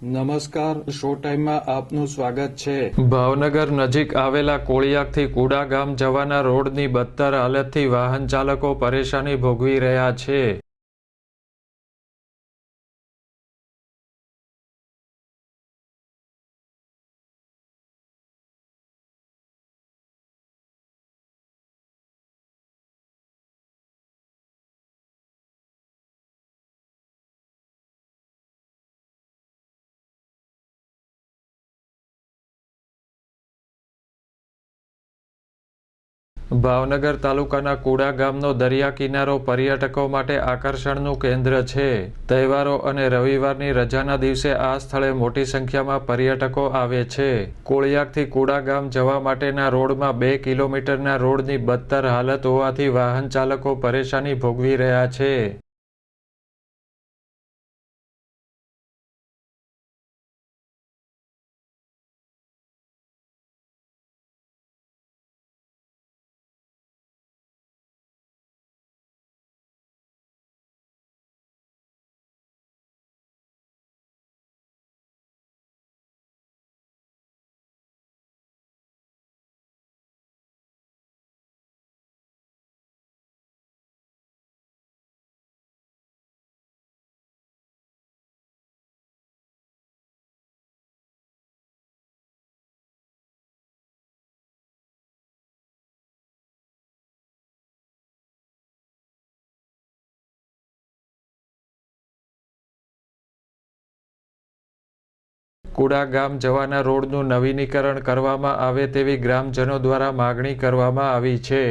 નમસ્કાર, શો ટાઈમમાં આપનું સ્વાગત છે। ભાવનગર નજીક આવેલા કોળિયાકથી કુડા ગામ જવાના રોડની બદતર હાલતથી વાહન ચાલકો પરેશાની ભોગવી રહ્યા છે। ભાવનગર તાલુકાના કુડા ગામનો દરિયા કિનારો પર્યટકો માટે આકર્ષણનું કેન્દ્ર છે। તહેવારો અને રવિવારની રજાના દિવસે આ સ્થળે મોટી સંખ્યામાં પર્યટકો આવે છે। કોળિયાકથી કુડા ગામ જવા માટેના રોડમાં 2 કિલોમીટરના રોડની બદતર હાલત હોવાથી વાહન ચાલકો પરેશાની ભોગવી રહ્યા છે। કુડા ગામ જવાના રોડનું નવીનીકરણ કરવામાં આવે તેવી ગ્રામજનો દ્વારા માગણી કરવામાં આવી છે।